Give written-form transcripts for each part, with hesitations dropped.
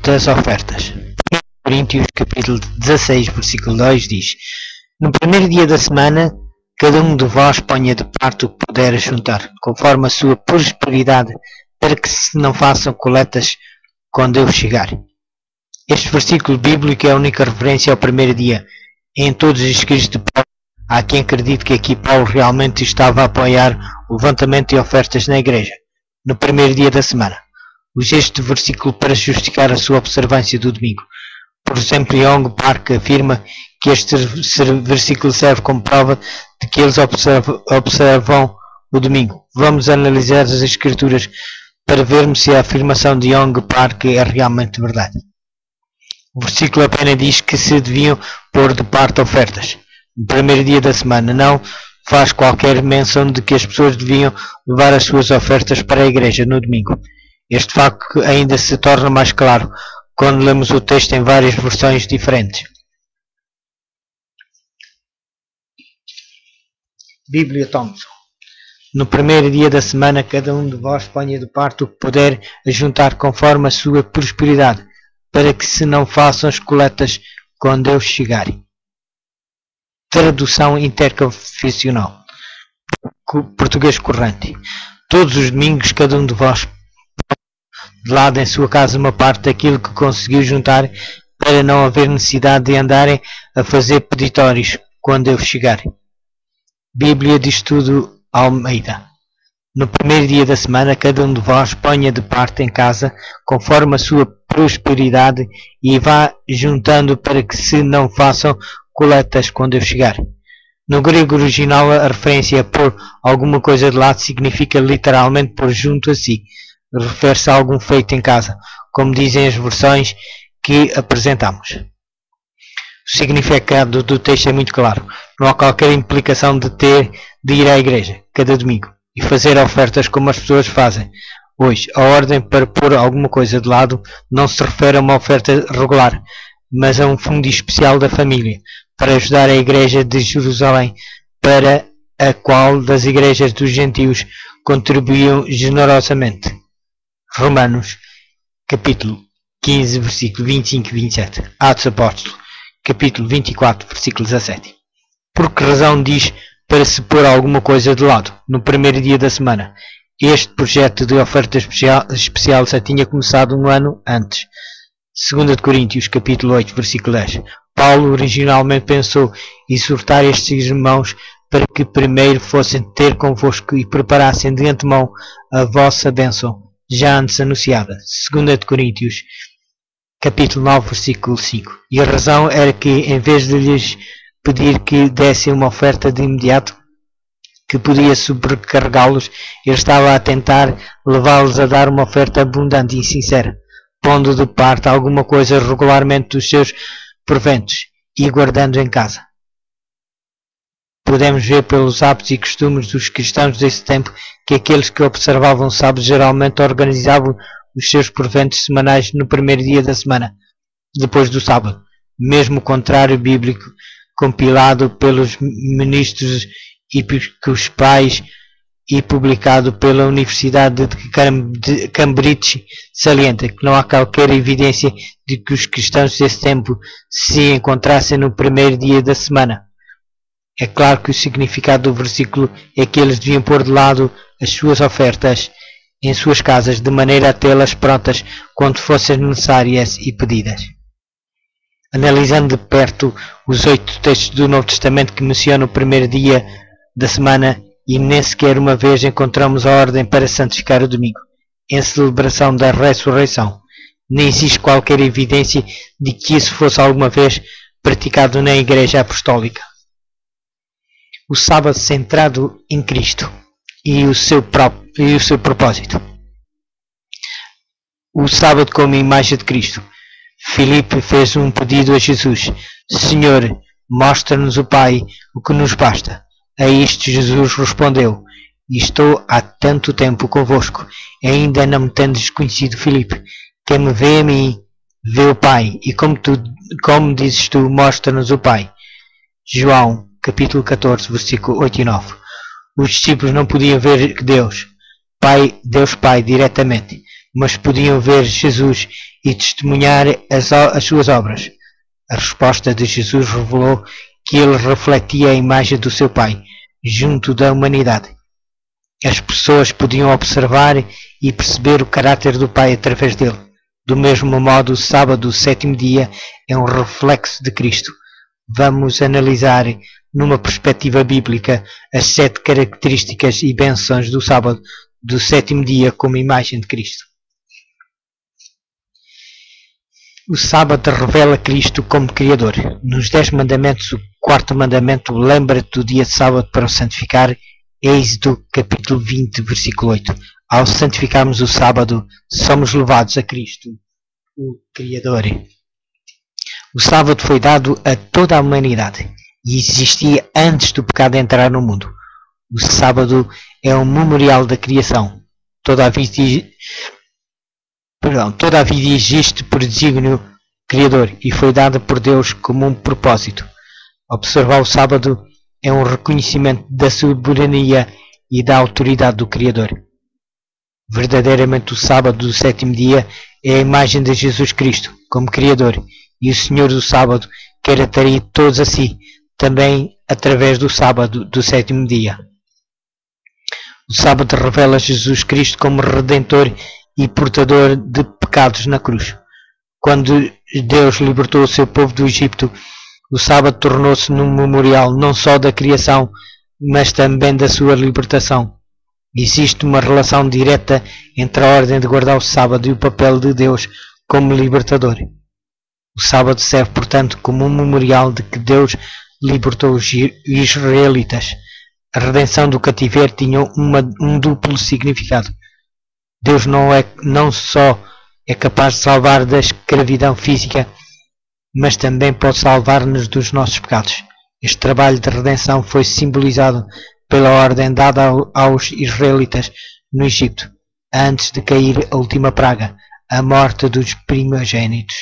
das ofertas. 1 Coríntios capítulo 16, versículo 2 diz: No primeiro dia da semana, cada um de vós ponha de parte o que puder juntar, conforme a sua prosperidade, para que se não façam coletas quando eu chegar. Este versículo bíblico é a única referência ao primeiro dia. Em todos os escritos de Paulo, há quem acredite que aqui Paulo realmente estava a apoiar o levantamento de ofertas na igreja, no primeiro dia da semana. Usei este versículo para justificar a sua observância do domingo. Por exemplo, Young Park afirma que este versículo serve como prova de que eles observam o domingo. Vamos analisar as escrituras para vermos se a afirmação de Young Park é realmente verdade. O versículo apenas diz que se deviam pôr de parte ofertas no primeiro dia da semana. Não faz qualquer menção de que as pessoas deviam levar as suas ofertas para a igreja no domingo. Este facto ainda se torna mais claro quando lemos o texto em várias versões diferentes. Bíblia Thompson. No primeiro dia da semana, cada um de vós ponha de parte o que puder ajuntar conforme a sua prosperidade, para que se não façam as coletas quando eu chegar. Tradução interconfessional. Português corrente. Todos os domingos, cada um de vós de lado em sua casa uma parte daquilo que conseguiu juntar, para não haver necessidade de andarem a fazer peditórios quando eu chegar. Bíblia de Estudo Almeida. No primeiro dia da semana, cada um de vós ponha de parte em casa, conforme a sua prosperidade, e vá juntando, para que se não façam coletas quando eu chegar. No grego original, a referência a pôr alguma coisa de lado significa literalmente pôr junto a si. Refere-se a algum feito em casa, como dizem as versões que apresentamos. O significado do texto é muito claro. Não há qualquer implicação de ir à igreja cada domingo e fazer ofertas como as pessoas fazem hoje. A ordem para pôr alguma coisa de lado não se refere a uma oferta regular, mas a um fundo especial da família, para ajudar a igreja de Jerusalém, para a qual das igrejas dos gentios contribuíam generosamente. Romanos, capítulo 15, versículo 25 e 27. Atos Apóstolos, capítulo 24, versículo 17. Por que razão diz para se pôr alguma coisa de lado no primeiro dia da semana? Este projeto de oferta especial já tinha começado um ano antes. 2 Coríntios, capítulo 8, versículo 10. Paulo originalmente pensou exortar estes irmãos para que primeiro fossem ter convosco e preparassem de antemão a vossa bênção, já antes anunciada. 2 Coríntios, capítulo 9, versículo 5. E a razão era que, em vez de lhes pedir que dessem uma oferta de imediato, que podia sobrecarregá-los, ele estava a tentar levá-los a dar uma oferta abundante e sincera, pondo de parte alguma coisa regularmente dos seus proventos e guardando em casa. Podemos ver pelos hábitos e costumes dos cristãos desse tempo que aqueles que observavam o sábado geralmente organizavam os seus proventos semanais no primeiro dia da semana, depois do sábado, mesmo o contrário bíblico compilado pelos ministros episcopais e publicado pela Universidade de Cambridge salienta que não há qualquer evidência de que os cristãos desse tempo se encontrassem no primeiro dia da semana. É claro que o significado do versículo é que eles deviam pôr de lado as suas ofertas em suas casas, de maneira a tê-las prontas quando fossem necessárias e pedidas. Analisando de perto os 8 textos do Novo Testamento que mencionam o primeiro dia da semana, e nem sequer uma vez encontramos a ordem para santificar o domingo, em celebração da ressurreição. Nem existe qualquer evidência de que isso fosse alguma vez praticado na Igreja Apostólica. O sábado centrado em Cristo e o seu propósito. O sábado como imagem de Cristo. Filipe fez um pedido a Jesus: Senhor, mostra-nos o Pai, o que nos basta. A isto Jesus respondeu: Estou há tanto tempo convosco, e ainda não me tendes conhecido, Filipe. Quem me vê a mim, vê o Pai, e como dizes tu, mostra-nos o Pai. João, capítulo 14, versículo 8 e 9. Os discípulos não podiam ver Deus Pai diretamente, mas podiam ver Jesus e testemunhar as suas obras. A resposta de Jesus revelou que ele refletia a imagem do seu Pai, junto da humanidade. As pessoas podiam observar e perceber o caráter do Pai através dele. Do mesmo modo, o sábado, o sétimo dia, é um reflexo de Cristo. Vamos analisar, numa perspectiva bíblica, as 7 características e bênçãos do sábado, do sétimo dia, como imagem de Cristo. O sábado revela Cristo como Criador. Nos 10 mandamentos, o 4º mandamento, lembra-te do dia de sábado para o santificar. Êxodo capítulo 20, versículo 8. Ao santificarmos o sábado, somos levados a Cristo, o Criador. O sábado foi dado a toda a humanidade e existia antes do pecado entrar no mundo. O sábado é um memorial da criação. Toda a vida existe por desígnio Criador e foi dada por Deus como um propósito. Observar o sábado é um reconhecimento da soberania e da autoridade do Criador. Verdadeiramente o sábado do sétimo dia é a imagem de Jesus Cristo como Criador, e o Senhor do sábado quer atrair todos a si, também através do sábado do sétimo dia. O sábado revela Jesus Cristo como Redentor e portador de pecados na cruz. Quando Deus libertou o seu povo do Egito, o sábado tornou-se num memorial não só da criação, mas também da sua libertação. Existe uma relação direta entre a ordem de guardar o sábado e o papel de Deus como libertador. O sábado serve, portanto, como um memorial de que Deus libertou os israelitas. A redenção do cativeiro tinha um duplo significado. Deus não só é capaz de salvar da escravidão física, mas também pode salvar-nos dos nossos pecados. Este trabalho de redenção foi simbolizado pela ordem dada aos israelitas no Egito, antes de cair a última praga, a morte dos primogênitos.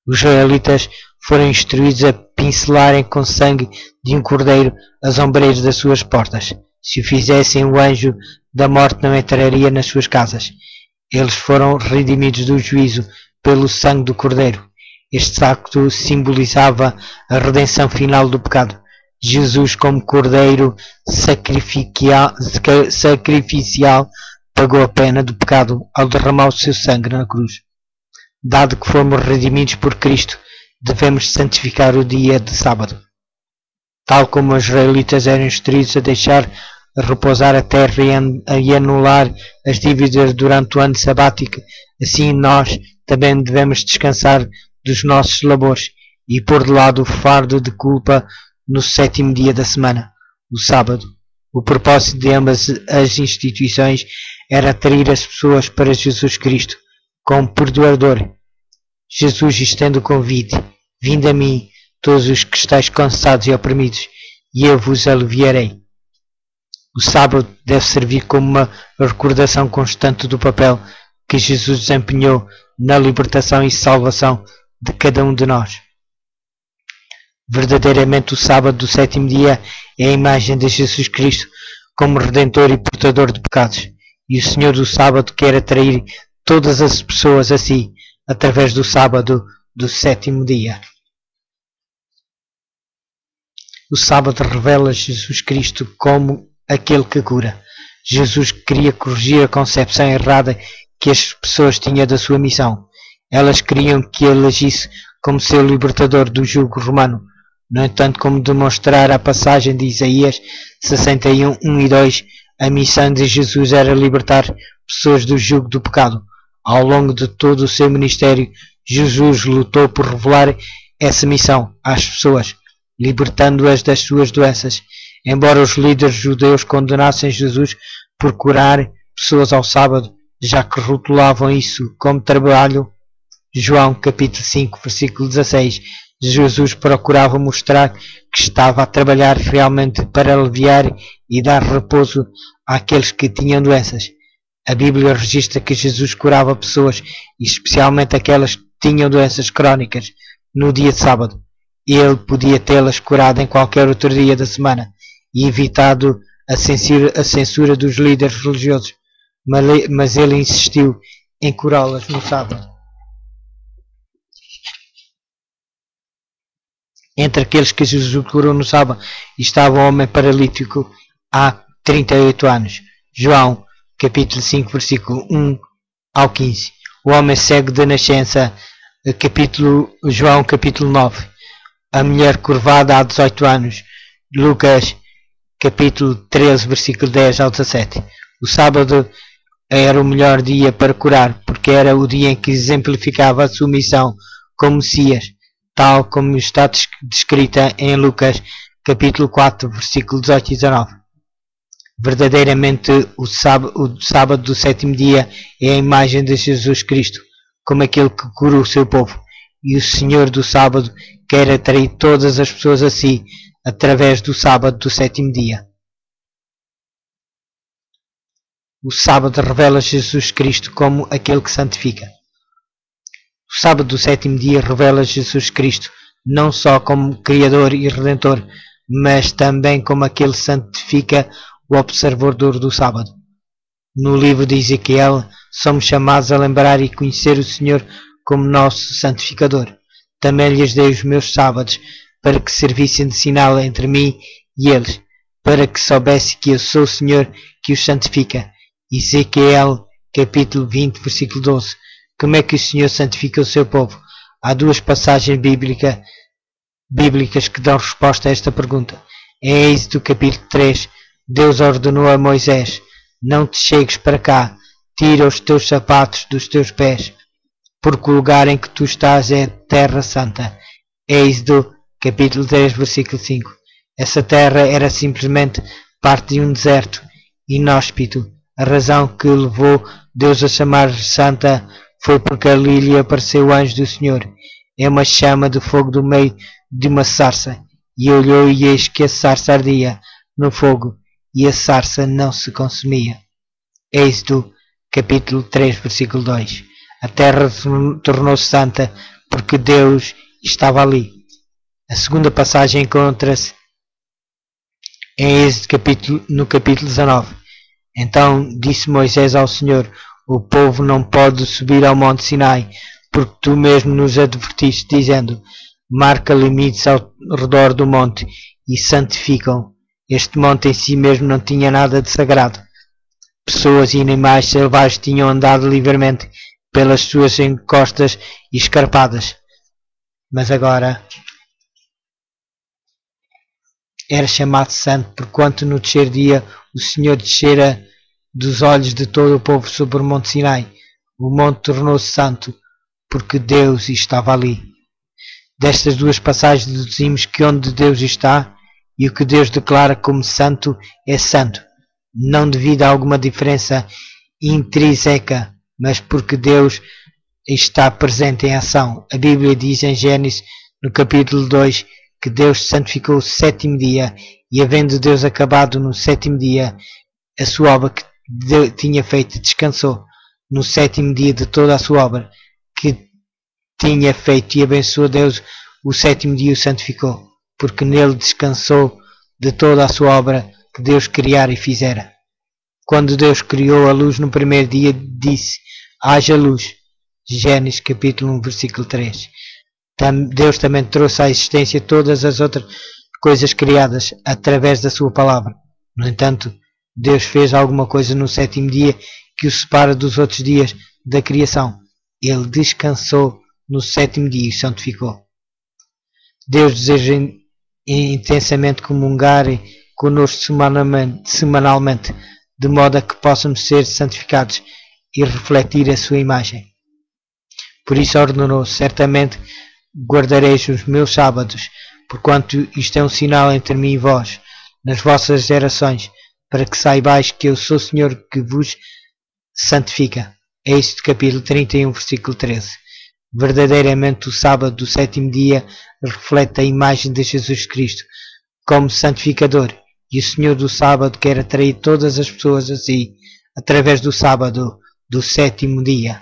Os israelitas foram instruídos a pincelarem com sangue de um cordeiro as ombreiras das suas portas. Se o fizessem, o anjo da morte não entraria nas suas casas. Eles foram redimidos do juízo pelo sangue do cordeiro. Este acto simbolizava a redenção final do pecado. Jesus, como cordeiro sacrificial, pagou a pena do pecado ao derramar o seu sangue na cruz. Dado que fomos redimidos por Cristo, devemos santificar o dia de sábado. Tal como os israelitas eram instruídos a deixar repousar a terra e anular as dívidas durante o ano sabático, assim nós também devemos descansar dos nossos labores e pôr de lado o fardo de culpa no sétimo dia da semana, o sábado. O propósito de ambas as instituições era atrair as pessoas para Jesus Cristo como perdoador. Jesus estende o convite: vinde a mim, todos os que estáis cansados e oprimidos, e eu vos aliviarei. O sábado deve servir como uma recordação constante do papel que Jesus desempenhou na libertação e salvação de cada um de nós. Verdadeiramente o sábado do sétimo dia é a imagem de Jesus Cristo como Redentor e portador de pecados, e o Senhor do sábado quer atrair todas as pessoas a si, através do sábado do sétimo dia. O sábado revela Jesus Cristo como aquele que cura. Jesus queria corrigir a concepção errada que as pessoas tinham da sua missão. Elas queriam que ele agisse como seu libertador do jugo romano. No entanto, como demonstrar a passagem de Isaías 61, 1 e 2, a missão de Jesus era libertar pessoas do jugo do pecado. Ao longo de todo o seu ministério, Jesus lutou por revelar essa missão às pessoas, libertando-as das suas doenças. Embora os líderes judeus condenassem Jesus por curar pessoas ao sábado, já que rotulavam isso como trabalho, João capítulo 5, versículo 16, Jesus procurava mostrar que estava a trabalhar realmente para aliviar e dar repouso àqueles que tinham doenças. A Bíblia registra que Jesus curava pessoas, e especialmente aquelas que tinham doenças crónicas, no dia de sábado. Ele podia tê-las curado em qualquer outro dia da semana e evitado a censura dos líderes religiosos, mas ele insistiu em curá-las no sábado. Entre aqueles que Jesus curou no sábado estava um homem paralítico há 38 anos. João, capítulo 5, versículo 1 ao 15. O homem cego de nascença, João, capítulo 9. A mulher curvada há 18 anos. Lucas, capítulo 13, versículo 10 ao 17. O sábado era o melhor dia para curar, porque era o dia em que exemplificava a sua missão como Messias, tal como está descrita em Lucas, capítulo 4, versículo 18 e 19. Verdadeiramente, o sábado do sétimo dia é a imagem de Jesus Cristo, como aquele que curou o seu povo, e o Senhor do sábado quer atrair todas as pessoas a si, através do sábado do sétimo dia. O sábado revela Jesus Cristo como aquele que santifica. O sábado do sétimo dia revela Jesus Cristo não só como Criador e Redentor, mas também como aquele que santifica o observador do sábado. No livro de Ezequiel, somos chamados a lembrar e conhecer o Senhor como nosso santificador. Também lhes dei os meus sábados, para que servissem de sinal entre mim e eles, para que soubesse que eu sou o Senhor que os santifica. Ezequiel, capítulo 20, versículo 12. Como é que o Senhor santifica o seu povo? Há duas passagens bíblicas que dão resposta a esta pergunta. Em Êxodo, capítulo 3, Deus ordenou a Moisés: não te chegues para cá, tira os teus sapatos dos teus pés, porque o lugar em que tu estás é terra santa. Êxodo, capítulo 3, versículo 5. Essa terra era simplesmente parte de um deserto inóspito. A razão que levou Deus a chamar santa foi porque ali lhe apareceu o anjo do Senhor. É uma chama de fogo do meio de uma sarça. E olhou e eis que a sarça ardia no fogo, e a sarça não se consumia. Êxodo, capítulo 3, versículo 2. A terra tornou-se santa porque Deus estava ali. A segunda passagem encontra-se em Êxodo, no capítulo 19. Então disse Moisés ao Senhor: o povo não pode subir ao monte Sinai, porque tu mesmo nos advertiste, dizendo: marca limites ao redor do monte e santificam. Este monte em si mesmo não tinha nada de sagrado. Pessoas e animais selvagens tinham andado livremente pelas suas encostas e escarpadas. Mas agora era chamado santo, porquanto no terceiro dia o Senhor descera dos olhos de todo o povo sobre o monte Sinai. O monte tornou-se santo, porque Deus estava ali. Destas duas passagens deduzimos que onde Deus está e o que Deus declara como santo é santo, não devido a alguma diferença intrínseca, mas porque Deus está presente em ação. A Bíblia diz em Gênesis, no capítulo 2, que Deus santificou o sétimo dia, e havendo Deus acabado no sétimo dia a sua obra que tinha feito, descansou no sétimo dia de toda a sua obra que tinha feito, e abençoou Deus o sétimo dia e o santificou, porque nele descansou de toda a sua obra que Deus criara e fizera. Quando Deus criou a luz no primeiro dia, disse: haja luz. Gênesis capítulo 1, versículo 3. Deus também trouxe à existência todas as outras coisas criadas através da sua palavra. No entanto, Deus fez alguma coisa no sétimo dia que o separa dos outros dias da criação. Ele descansou no sétimo dia e santificou. Deus deseja intensamente comungar conosco semanalmente, de modo a que possamos ser santificados e refletir a sua imagem. Por isso ordenou: certamente guardareis os meus sábados, porquanto isto é um sinal entre mim e vós, nas vossas gerações, para que saibais que eu sou o Senhor que vos santifica. Êxodo capítulo 31, versículo 13. Verdadeiramente o sábado do sétimo dia reflete a imagem de Jesus Cristo como santificador, e o Senhor do sábado quer atrair todas as pessoas a si, através do sábado do sétimo dia.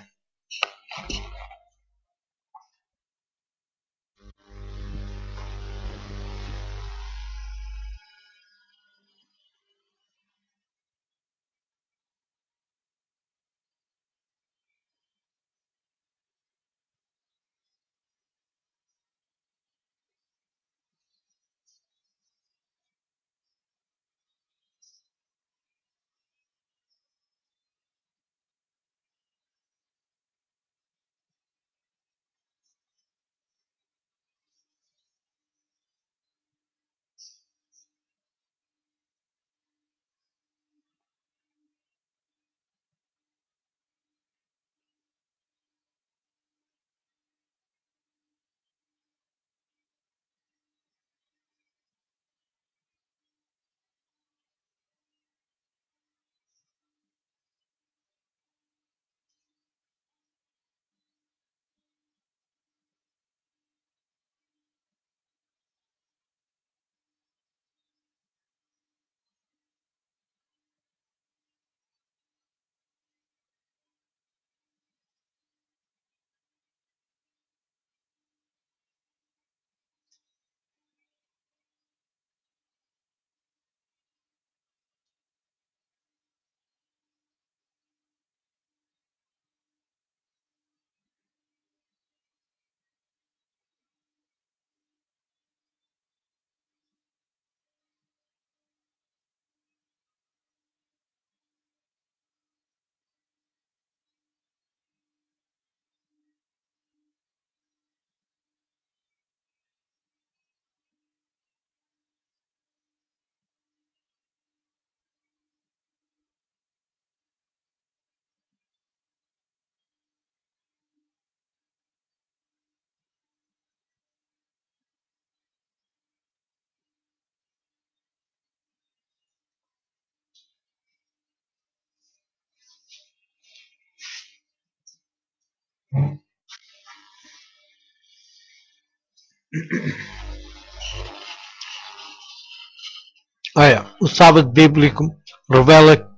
Olha, o sábado bíblico revela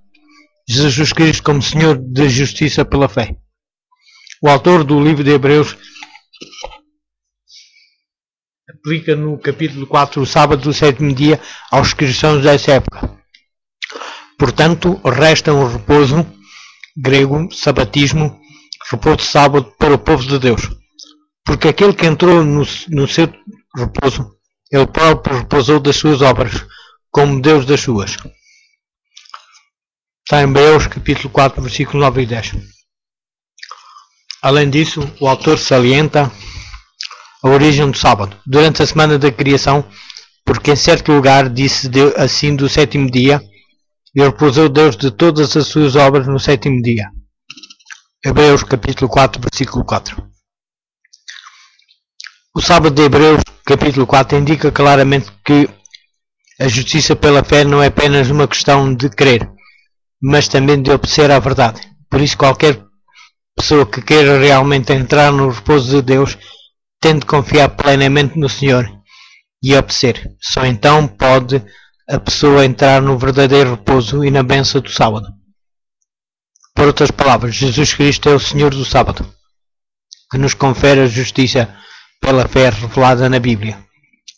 Jesus Cristo como Senhor da Justiça pela fé. O autor do livro de Hebreus aplica no capítulo 4 o sábado do sétimo dia aos cristãos dessa época. Portanto, resta um repouso grego, sabatismo, repouso de sábado para o povo de Deus. Porque aquele que entrou no seu repouso, ele próprio repousou das suas obras, como Deus das suas. Está em Hebreus capítulo 4, versículo 9 e 10. Além disso, o autor salienta a origem do sábado. Durante a semana da criação, porque em certo lugar disse Deus, assim do sétimo dia, e repousou Deus de todas as suas obras no sétimo dia. Hebreus capítulo 4, versículo 4. O sábado de Hebreus capítulo 4 indica claramente que a justiça pela fé não é apenas uma questão de crer, mas também de obedecer à verdade. Por isso, qualquer pessoa que queira realmente entrar no repouso de Deus tem de confiar plenamente no Senhor e obedecer. Só então pode a pessoa entrar no verdadeiro repouso e na bênção do sábado. Por outras palavras, Jesus Cristo é o Senhor do sábado, que nos confere a justiça pela fé revelada na Bíblia,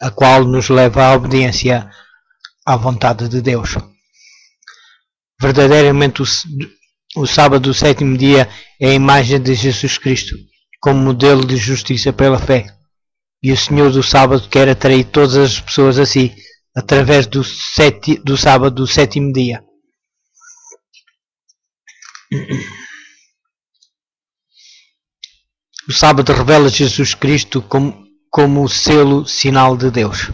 a qual nos leva à obediência à vontade de Deus. Verdadeiramente o sábado do sétimo dia é a imagem de Jesus Cristo como modelo de justiça pela fé, e o Senhor do sábado quer atrair todas as pessoas a si através do sábado do sétimo dia. O sábado revela Jesus Cristo como o selo sinal de Deus.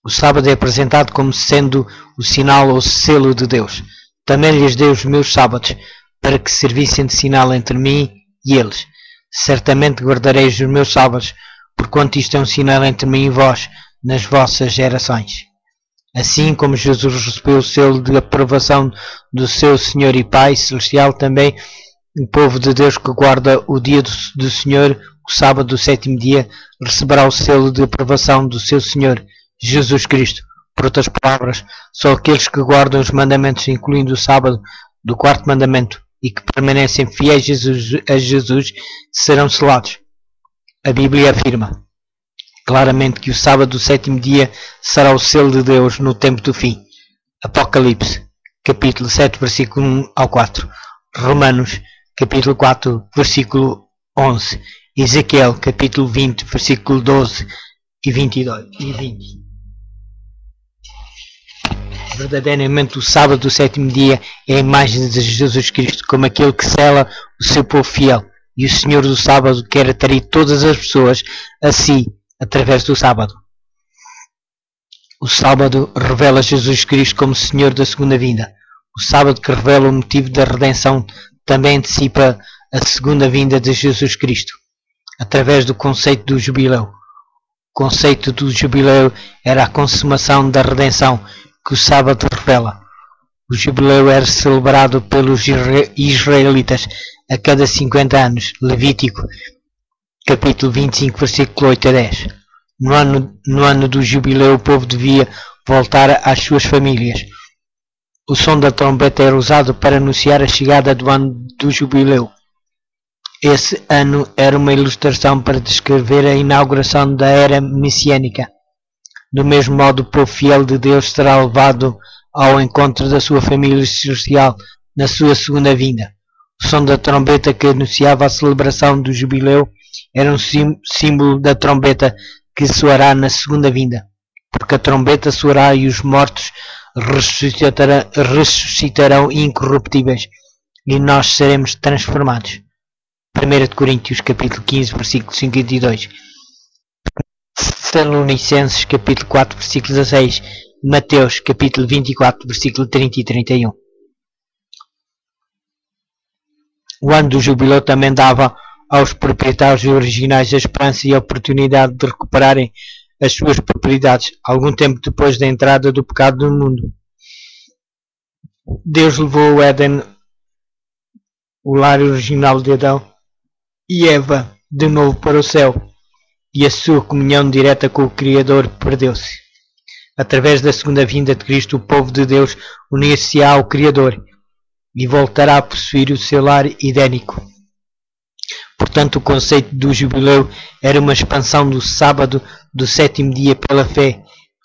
O sábado é apresentado como sendo o sinal ou selo de Deus. Também lhes dei os meus sábados, para que servissem de sinal entre mim e eles. Certamente guardareis os meus sábados, porquanto isto é um sinal entre mim e vós, nas vossas gerações. Assim como Jesus recebeu o selo de aprovação do seu Senhor e Pai Celestial, também o povo de Deus que guarda o dia do Senhor, o sábado do sétimo dia, receberá o selo de aprovação do seu Senhor, Jesus Cristo. Por outras palavras, só aqueles que guardam os mandamentos, incluindo o sábado do quarto mandamento, e que permanecem fiéis a Jesus, serão selados. A Bíblia afirma claramente que o sábado do sétimo dia será o selo de Deus no tempo do fim. Apocalipse, capítulo 7, versículo 1 ao 4. Romanos, capítulo 4, versículo 11. Ezequiel, capítulo 20, versículo 12 e 22 e 20. Verdadeiramente o sábado do sétimo dia é a imagem de Jesus Cristo como aquele que sela o seu povo fiel, e o Senhor do sábado quer atrair todas as pessoas a si através do sábado. O sábado revela Jesus Cristo como Senhor da segunda vinda. O sábado que revela o motivo da redenção também antecipa a segunda vinda de Jesus Cristo, através do conceito do jubileu. O conceito do jubileu era a consumação da redenção que o sábado revela. O jubileu era celebrado pelos israelitas a cada 50 anos. Levítico, capítulo 25, versículo 8 a 10. No ano do jubileu, o povo devia voltar às suas famílias. O som da trombeta era usado para anunciar a chegada do ano do jubileu. Esse ano era uma ilustração para descrever a inauguração da era messiânica. Do mesmo modo, o povo fiel de Deus será levado ao encontro da sua família celestial na sua segunda vinda. O som da trombeta que anunciava a celebração do jubileu era um símbolo da trombeta que soará na segunda vinda, porque a trombeta soará e os mortos ressuscitarão incorruptíveis e nós seremos transformados. 1 Coríntios capítulo 15, versículo 52. Tessalonicenses capítulo 4, versículo 16. Mateus capítulo 24, versículo 30 e 31. O ano do jubileu também dava aos proprietários originais a esperança e a oportunidade de recuperarem as suas propriedades, algum tempo depois da entrada do pecado no mundo. Deus levou o Éden, o lar original de Adão, e Eva de novo para o céu, e a sua comunhão direta com o Criador perdeu-se. Através da segunda vinda de Cristo, o povo de Deus unir-se-á ao Criador e voltará a possuir o seu lar idênico. Portanto, o conceito do jubileu era uma expansão do sábado do sétimo dia pela fé,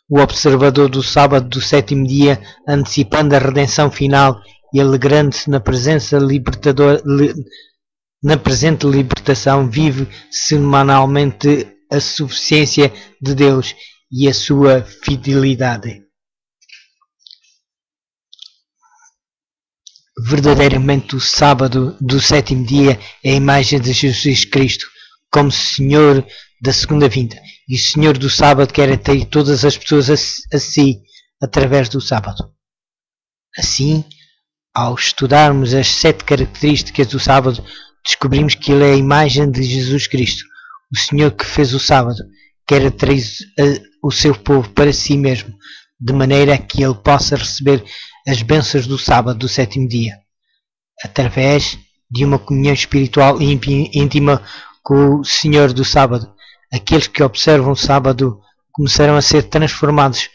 o observador do sábado do sétimo dia, antecipando a redenção final e alegrando-se na presente libertação, vive semanalmente a suficiência de Deus e a sua fidelidade. Verdadeiramente, o sábado do sétimo dia é a imagem de Jesus Cristo como Senhor da segunda vinda, e o Senhor do sábado quer atrair todas as pessoas a si através do sábado. Assim, ao estudarmos as 7 características do sábado, descobrimos que ele é a imagem de Jesus Cristo, o Senhor que fez o sábado, quer atrair o seu povo para si mesmo, de maneira que ele possa receber as bênçãos do sábado do sétimo dia, através de uma comunhão espiritual íntima com o Senhor do sábado. Aqueles que observam o sábado começarão a ser transformados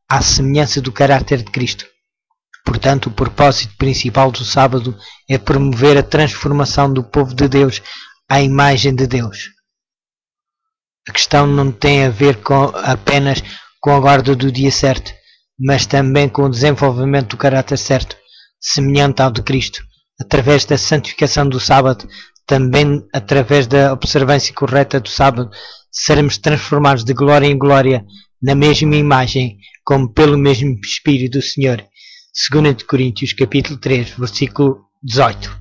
à semelhança do caráter de Cristo. Portanto, o propósito principal do sábado é promover a transformação do povo de Deus à imagem de Deus. A questão não tem a ver apenas com a guarda do dia certo, mas também com o desenvolvimento do caráter certo, semelhante ao de Cristo, através da santificação do sábado. Também através da observância correta do sábado, seremos transformados de glória em glória, na mesma imagem, como pelo mesmo Espírito do Senhor. 2 Coríntios capítulo 3, versículo 18.